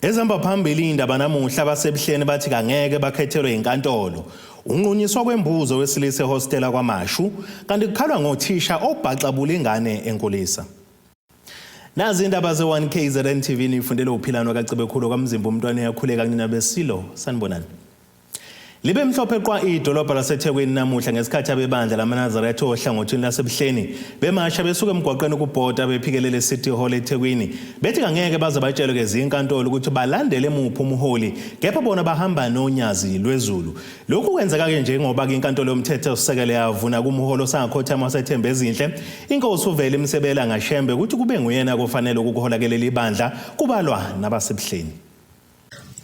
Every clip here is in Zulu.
Ezihamba phambili indaba namuhla basebuhleni bathi kangeke bakhethelwe inkantolo. Unqunyiswa kwembuzo wesilisa ehostela Kwamashu kanti kukhalwa ngothisha obhaxabula ingane enkulisa. Nazi indaba ze-1KZNTV nifundele uphilano kaCibekhulu kwamzimba umntwana eyakhuleka nina besilo sanibonani. Libe mhlophe qwa idolobha laseThekwini namuhla ngesikhathi abebandla laManazaretha ohlangothini lasebuhleni bemasha besuka emgwaqweni ukubhoda bephikelele City Hall eThekwini bethi kangeke baze batshelwe ke zinkantolo ukuthi balandele emuphi umholi kepha bona bahamba nonyazi lwezulu. Lokhu kwenzeka ke njengoba ke inkantolo yomthetho sisekele yavuna kumholo sangakhothama waseThemba ezinhle inkosi uvele imsebela ngashembe ukuthi kube nguyena kufanele ukuhola ke leli bandla kubalwa nabasebuhleni.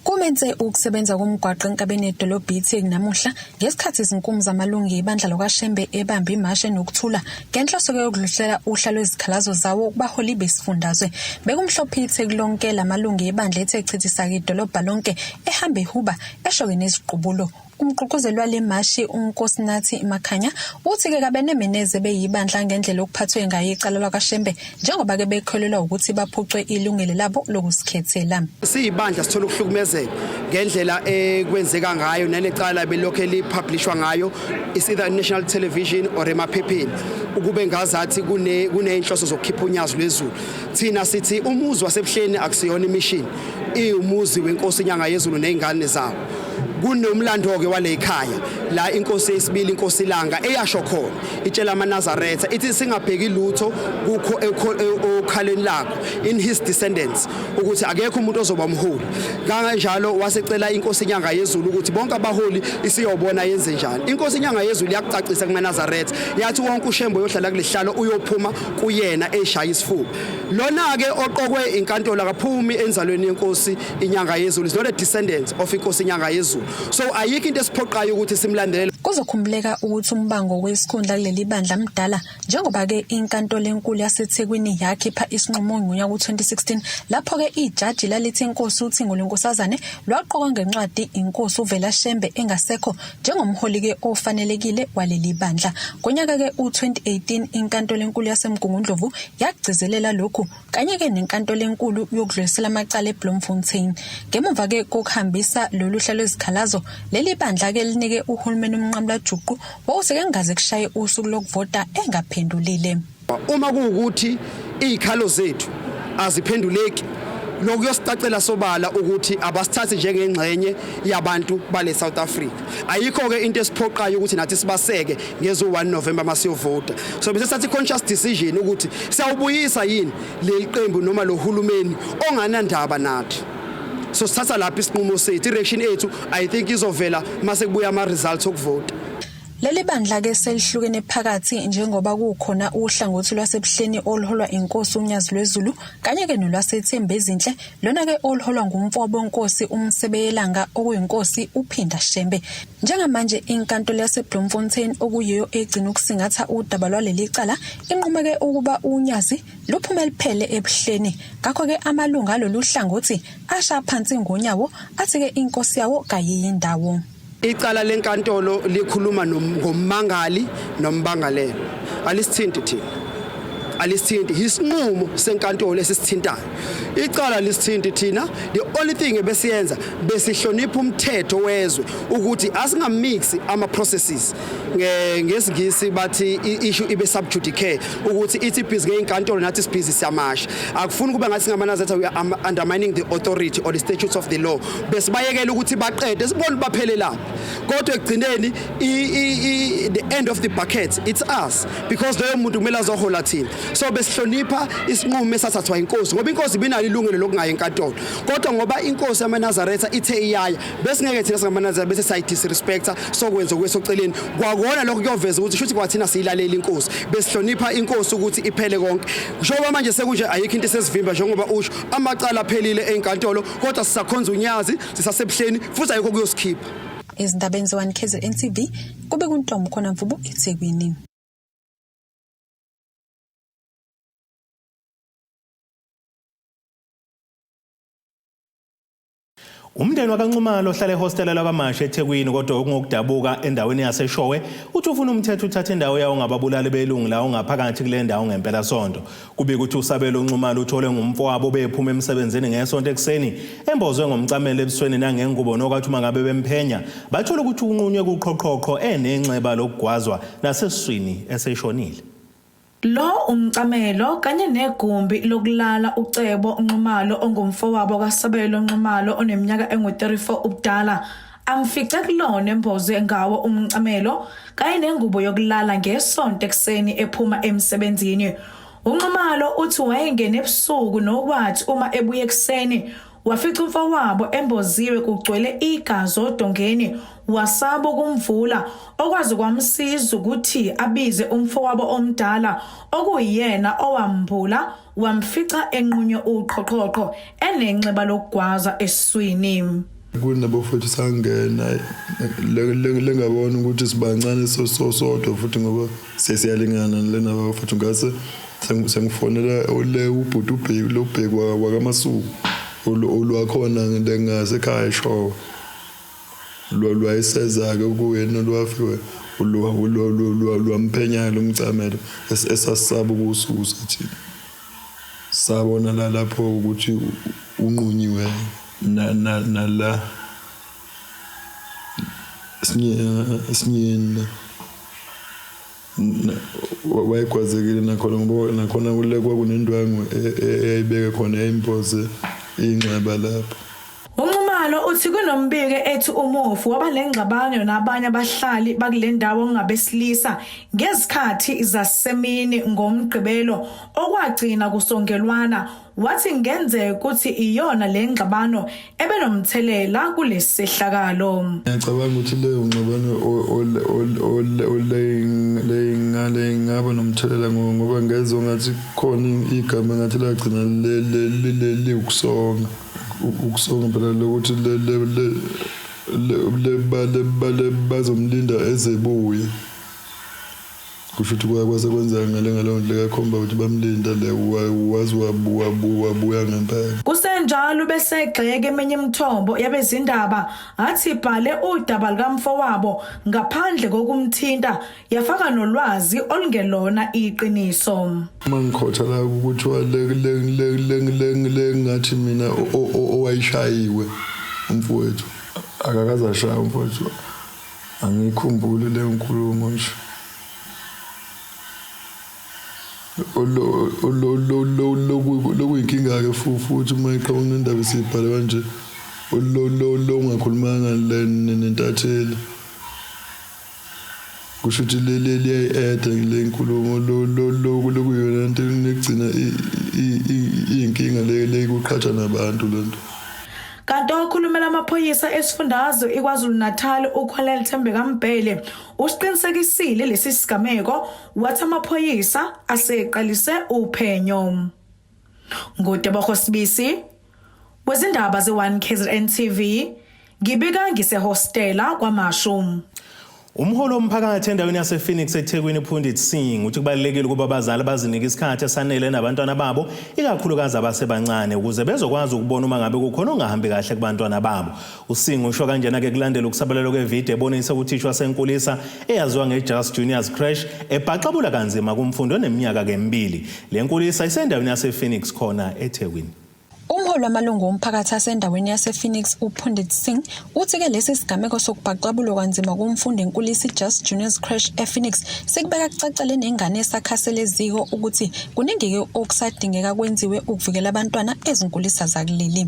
Kumenze ukusebenza komgwaqo enkabeni edolobha iThekwini namuhla ngesikhathi izinkumo zamalungu ibandla lokashembe ebamba imashe nokuthula ngenhloso yokudlulisela uhla lwezikhalazo zawo kubaholi besifundazwe. Bekumhlophe iThekwini lonke lamalungu ibandla ethe chithisa idolobha lonke ehambe ihuba eshoke neziqubulo. Umgqugquzeli wale mashi uNkosinathi Makhanya uthi ke kabenemeneze beyibandla ngendlela okuphathwe ngayo icala lakashembe njengoba ke bekholelwa ukuthi baphucwe ilungelo labo lokusikhethela. Siyibandla sithola ukuhlukumezeka ngendlela ekwenzeka ngayo nalecala belokho lipublishwa ngayo is either national television or emaphepheni ukube ngazathi kuneinhloso zokukhipha unyazi lwezulu. Thina sithi umuzi wasebuhleni akusiyona imishini iumuzi wenkosi inyanga yezulu nezingane zawo. Kunomlando ke wale ekhaya la inkosi yesibili inkosi ilanga eyasho khona itshela Amanazaretha ithi singabheki lutho kukho okhaleni lakho in his descendants ukuthi akekho umuntu ozoba umholi. Kanjalo wasecela inkosi inyanga yezulu ukuthi bonke abaholi isiyobona yenze njani. Inkosi inyanga yezulu yakucacisa kuManazaretha yathi wonke ushembo yohlala kulihlalo uyophuma kuyena eshaya isifuba. Lona ke oqokwe inkantolo akaphumi enzalweni yenkosi inyanga yezulu is not a descendant of inkosi inyanga yezulu. So ayikho into esiphoqayo ukuthi simlandelele. Kuzokhumbuleka ukuthi umbango wesikhundla kuleli bandla mdala njengoba ke inkantolo enkulu yaseThekwini yakhipha isinqumo ngonyaka u2016 lapho ke ijaji lalithi inkosi uThingo lenkosazane lwaqoka ngencwadi inkosi uvela Shembe engasekho njengomholi ke ofanelekile waleli bandla. Ngonyaka ke u2018 inkantolo enkulu yaseMgungundlovu yagcizelela lokhu kanye ke nenkantolo enkulu yokudlulisela amacala eBloemfontein. Ngemuva ke kokuhambisa lolu hlelo lwezikhalazo leli bandla ke linike uhulumeni umnqamla juqu wawuseke ngaze kushaye usuku lokuvota engaphendulile. Uma kuukuthi izikhalo zethu aziphenduleki lokuyosicacela sobala ukuthi abasithathe njengengxenye yabantu bale South Africa. Ayikho ke into esiphoqayo ukuthi nathi sibaseke ngezo 1 November masiyovota. So bese sathi conscious decision ukuthi siyawubuyisa yini leli qembu noma lo hulumeni onganandaba nathi. So sithatha lapha isinqumo sethu direction ethu I think izovela mase kubuya ama results okuvota. Leli bandla ke selihlukene phakathi njengoba kukhona uhlangothi lwasebuhleni oluholwa inkosi unyazi lwezulu kanye ke nolwaseThemba ezinhle lona ke oluholwa ngumfowabo wenkosi umsebeyelanga okuyinkosi uphinda Shembe. Njengamanje inkantolo yaseBloemfontein okuyiyo egcina ukusingatha udaba lwaleli cala inqumeke ukuba unyazi luphume liphele ebuhleni. Ngakho ke amalunga alolu hlangothi asha phansi ngonyawo athi ke inkosi yawo kayiyindawo. Icala lenkantolo likhuluma ngommangali nombangalelo. Alisithinti thina. Alisithinti isinqumo senkantolo esisithintayo. Icala lisithinti thina. The only thing ebesiyenza besihlonipha umthetho wezwe ukuthi asingamix ama processes. Ngesingisi bathi issue ibe sub judice ukuthi ithi busy ngeinkantolo nathi sibhizi siyamasha. Akufuni kube ngathi ngaManazaretha we are undermining the authority or the statutes of the law. Besibayekela ukuthi baqede sibone baphele lapho. Kodwa ekugcineni the end of the bucket it's us because loyo muntu kumele azohola thina. So besihlonipha isinqumo esathathwa inkosi ngoba inkosi ibinalo ilungelo lokungaya enkantolo. Kodwa ngoba inkosi yaManazaretha ithe iyaya besingeke thina singaManazaretha bese sayi disrespecta sokwenza kwesoceleni. Kwakona lokho kuyoveza ukuthi shuthi kwathina siyilalela inkosi besihlonipha inkosi ukuthi iphele konke. Njengoba manje sekunje ayikho into esesivimba njengoba usho amacala aphelile enkantolo kodwa sisakhonza unyazi sisasebuhleni futhi ayikho kuyosikhipha. Izindabeni ze-1KZNTV kube kuNtombo khona Mvubu eThekwini. Umndeni wakaNxumalo ohlala ehostela lakwaMashu eThekwini kodwa okungokudabuka endaweni yaseShowe uthi ufuna umthetho uthatha indawo yawo ngababulali belungu la ongaphakathi kule ndawo ngempela sonto. Kubika ukuthi usabelo uNxumalo uthole ngumfowabo bephuma emsebenzini ngesonto ekseni embozwe ngomcamelo ebusweni nangengubo nokwathi uma ngabe bemphenya bathola ukuthi unqunywe kuqhoqhoqho enenxeba lokugwazwa nasesiswini eseshonile. Lo umcamelo kanye negumbi lokulala ucebo uNxumalo ongumfowabo kaSabelo Nxumalo oneminyaka engu-34 ubudala amfice kulona embozwe ngawo umcamelo kanye nengubo yokulala ngesonto ekseni ephuma emsebenzini. uNxumalo uthi wayengena ebusuku nokwathi uma ebuye ekseni wafica umfowabo emboziwe kugcwele igazi odongeni wasaba ukumvula okwazi kwamsiza ukuthi abize umfowabo omdala okuyena owambula wamfica enqunywe uqhoqhoqho enenxeba lokugwaza esiswini. Kunabafowethu sangena lengabona ukuthi sibancane sodwa futhi ngoba sesiyalingana lena bafowethu ngase sengifonela ole ubhuti ubheki lobheki waKwamashu olwakhona ngengase ekhaya eShowe lwayiseza ke kuyena lwafiwe lwamphenya lomcamelo esasaba ukususa thina sabona lapho ukuthi unqunyiwe nala sinyena wayekwazekile nakhona ule kwakunendwangu eyayibeka khona impoze inxeba lapho. uNxumalo uthi kunombike ethi umufu waba lengxabano nabanye abahlali bakule ndawo ongabesilisa ngezikhathi zasemini ngomgqibelo okwagcina kusongelwana wathi ngenzeka ukuthi iyona lengxabano ebenomthelela kulesihlakalo. Ngicabanga ukuthi leyo ngxabano ngaba nomthelela ngoba ngezwe ngathi khona igama ngathi lagcina ukusonga phela lokuthi le bazomlinda ezebuye kusho ukuthi kwase kwenzeka ngaleyo ndlela kakhomba ukuthi bamlinda le wazi wabuya ngempela. Kusenjalo bese gxeke emenye imithombo yabezindaba athi ibhale udaba likamfowabo ngaphandle kokumthinta yafaka nolwazi olungelona iqiniso. Mangikhotha la ukuthi le ngathi mina owayishayiwe umfowethu akakaza shaya umfowethu angikhumbule le nkulumo nje. Lokuyinkinga ke futhi uma iqhamuka nendaba sibhale kanje ungakhulumanga nentatheli kusho ukuthi liyayeda le nkulumo lokuyona into nekugcina iyinkinga le kuqhatha nabantu lento. Kanti okhulumela amaphoyisa esifundazwe iKwaZulu-Natal uKholel Thembeka Mbhele usiqinisekisile lesi sigameko wathi amaphoyisa aseqalise uphenyo. Ngudebo Sibisi wezindaba ze1KZNTV ngibika ngisehostela kwaMashu. Umholo omphakathi endaweni yasePhoenix eThekwini uPhundit uthi kubalekile ukuba abazali bazinike isikhathi esanele nabantwana babo ikakhulukazi abasebancane ukuze bezokwazi ukubona uma ngabe kukhona ongahambi kahle kubantwana babo. Usho kanjena ke kulandela ukusabalala kwevideo ebonisa ukuthi wasenkulisa eyaziwa ngeJust Junior's Crash ebhaqabula kanzima kumfundo oneminyaka ke2. Le nkulisa isendaweni yasePhoenix khona eThekwini. Umholi wamalungu omphakathi asendaweni yasePhoenix uPhundit uthi ke lesi sigameko sokubhaqabula kanzima kumfundo enkulisa iJust Junior's Crash ePhoenix sekubeka kucacile nengane esakhasela eziko ukuthi kuningeke okusadingeka kwenziwe ukuvikela abantwana ezinkulisa zakuleli.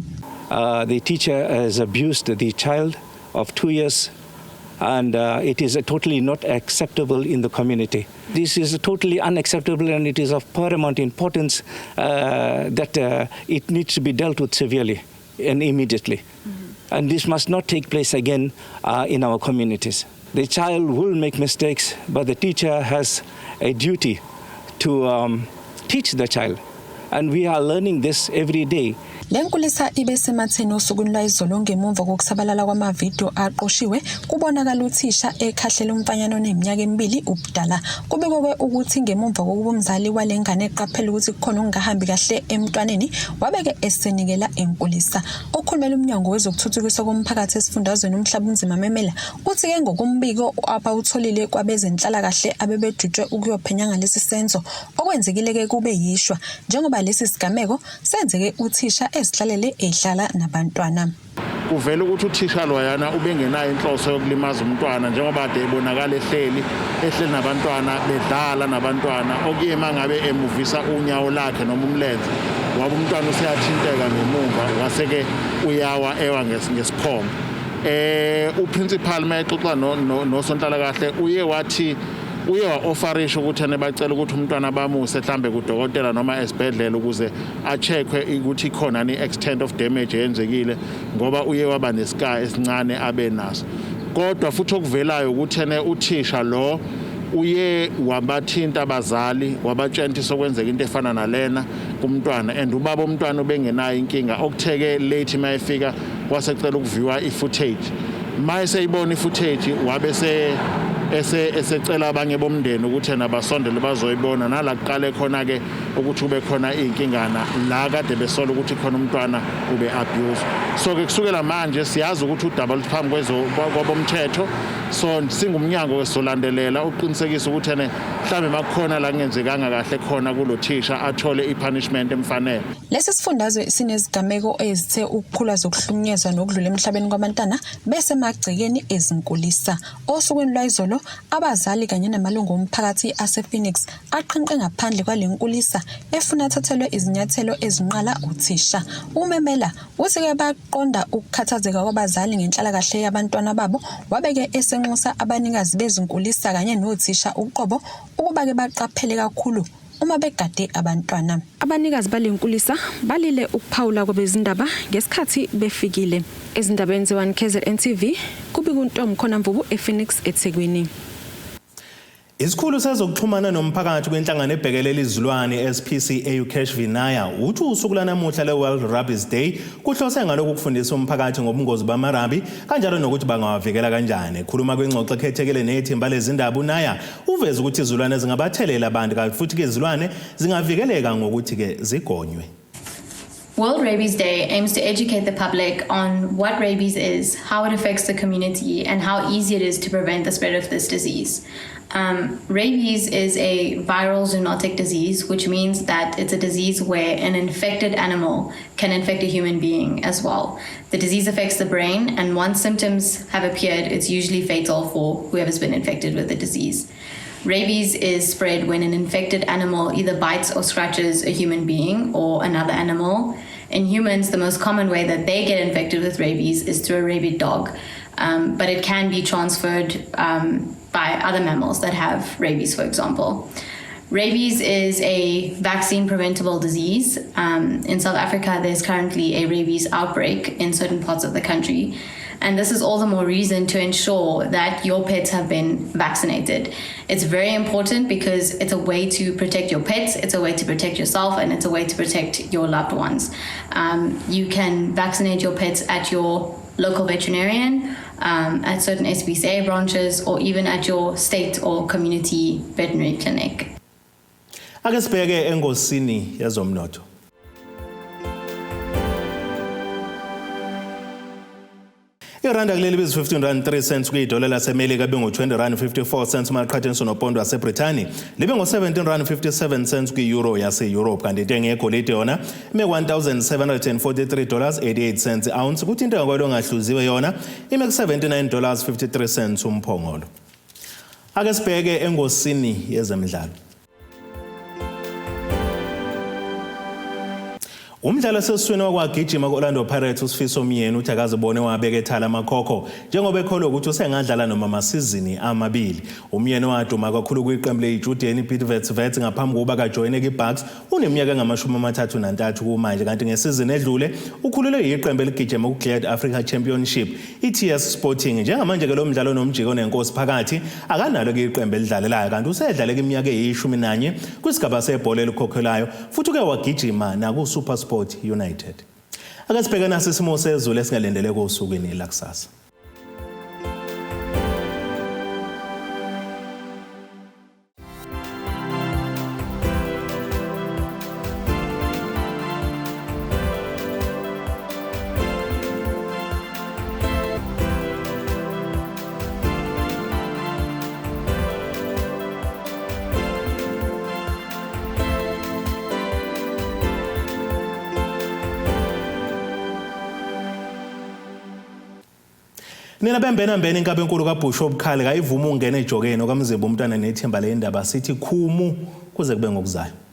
The teacher has abused the child of 2 years and it is totally not acceptable in the community. This is totally unacceptable and it is of paramount importance that it needs to be dealt with severely and immediately. And this must not take place again in our communities. The child will make mistakes, but the teacher has a duty to teach the child. And we are learning this every day. Le nkulisa ibe sematheni osukwini lwayizolo ngemuva kokusabalala kwamavidiyo aqoshiwe kubonakala uthisha ekhahlela umfanyana oneminyaka emibili ubudala. Kubekwe ukuthi ngemuva kokuba umzali walengane eqaphela ukuthi kukhona okungahambi kahle emntwaneni wabeke esenikela enkulisa. Okhulumela umnyango wezokuthuthukiswa komphakathi esifundazweni uMhlabunzima Memela uthi ke ngokumbiko abawutholile kwabezenhlala kahle abebedutshwe ukuyophenya ngalesi senzo okwenzekile ke kube yishwa njengoba lesi sigameko senzeke uthisha esihlalele ehlala nabantwana. Kuvela ukuthi uthisha loyana ubengenayo inhloso yokulimaza umntwana njengoba ade ebonakala ehleli nabantwana bedlala nabantwana okuye mangabe emuvisa unyawo lakhe noma umlenze waba umntwana useyathinteka ngemuva waseke uyawa ewa ngesiphongo. Uprincipal mayexoxa nosonhlala kahle uye wa-offerisha ukuthi bacela ukuthi umntwana bamuse mhlambe kudokotela noma esibhedlela ukuze a-checkwe ukuthi ikhona ni extent of damage eyenzekile ngoba uye waba nesika esincane abe naso. Kodwa futhi okuvelayo ukuthi uthisha lo uye wabathinta abazali wabatshentisa okwenzeka into efana nalena kumntwana and ubaba umntwana ubengenayo inkinga okutheke late mayefika wasecela ukuviwa i-footage. Mayeseyibona i-footage wabe esecela abanye bomndeni ukuthi nabasondele bazoyibona nala kuqale khona ke ukuthi kube khona izinkingana la kade besola ukuthi khona umntwana ube abuse. So ke kusukela manje siyazi ukuthi udaba luphambi kwabomthetho so singumnyango wesolandelela uqinisekisa ukuthi mhlambe makukhona la kungenzekanga kahle khona kulothisha athole ipunishment emfanele. Lesi sifundazwe sinezigameko ezithe ukukhula zokuhlukunyezwa nokudlula emhlabeni kwabantwana bese magcikeni ezinkulisa. Osukwini lwayizolo abazali kanye namalungu omphakathi asePhoenix aqhinqe ngaphandle kwalenkulisa efuna athathelwe izinyathelo ezinqala uthisha. Umemela uthi ke baqonda ukukhathazeka kwabazali ngenhlala kahle yabantwana babo wabeke esenxusa abanikazi bezinkulisa kanye nothisha uqobo ukuba ke baqaphele kakhulu uma begade abantwana. Abanikazi balenkulisa balile ukuphawula kwabezindaba ngesikhathi befikile. Ezindabeni ze1KZNTV kubika uNtombi khona Mvubu ePhoenix eThekwini. Isikhulu sezokuxhumana nomphakathi kwenhlangano ebhekelela izilwane SPCA uCashvinaya uthi usuku lanamuhla le-World Rabies Day kuhlose ngalokhu ukufundisa umphakathi ngobungozi bamarabi kanjalo nokuthi bangawavikela kanjani. Khuluma kwingxoxo ekhethekile nethimba lezindaba uNaya uveza ukuthi izilwane zingabathelela abantu kanti futhi ke izilwane zingavikeleka ngokuthi ke zigonywe. World Rabies Day aims to educate the public on what rabies is, how it affects the community, and how easy it is to prevent the spread of this disease. Rabies is a viral zoonotic disease, which means that it's a disease where an infected animal can infect a human being as well. The disease affects the brain, and once symptoms have appeared, it's usually fatal for whoever's been infected with the disease. Rabies is spread when an infected animal either bites or scratches a human being or another animal. In humans, the most common way that they get infected with rabies is through a rabid dog, but it can be transferred by other mammals that have rabies, for example. Rabies is a vaccine-preventable disease. In South Africa, there's currently a rabies outbreak in certain parts of the country. And this is all the more reason to ensure that your pets have been vaccinated. It's very important because it's a way to protect your pets, it's a way to protect yourself, and it's a way to protect your loved ones. You can vaccinate your pets at your local veterinarian, at certain SPCA branches, or even at your state or community veterinary clinic. Ake sibheke engosini yezomnotho. Iranda kuleli biz 15 rand 3 cents kuyidola lasemelika bengo 20 rand 54 cents maqhathaniswa nopondo waseBrithani libe ngo 17 rand 57 cents kueuro yase-Europe kanti intengo yegolide yona ime $1,743.88 ounce kuthi intengo kwalo ngahluziwe yona ime $79.53 umphongolo. Ake sibheke engosini yezemidlalo. Umdlalo sesiswini wakwagijima ku-Orlando Pirates uSifiso Myeni uthi akazibone wabeka ethala amakhokho njengoba ekholwa ukuthi usengadlala noma amasizini amabili. Umyeni waduma kakhulu kwiqembu leJudean Pietermaritzburg ngaphambi kokuba kajoyine iBucks uneminyaka engama-33 kumanje kanti ngesizini edlule ukhululwe yiqembu eligijima ku-Glad Africa Championship iTS Sporting. Njengamanje ke lo mdlalo nomjiko nenkosi phakathi akanalo ke iqembu elidlalelayo kanti usedlale iminyaka eyi-11 kwisigaba sebhola elikhokhelwayo futhi uke wagijima naku-Super Sport United. Ake sibheke naso isimo sezulu esingalindeleke usukwini lakusasa. Nina bembena inkabe enkulu kaBusho obukhali kayivuma ungena ejokeni okamzimba umntwana nethemba le ndaba sithi khumu kuze kube ngokuzayo.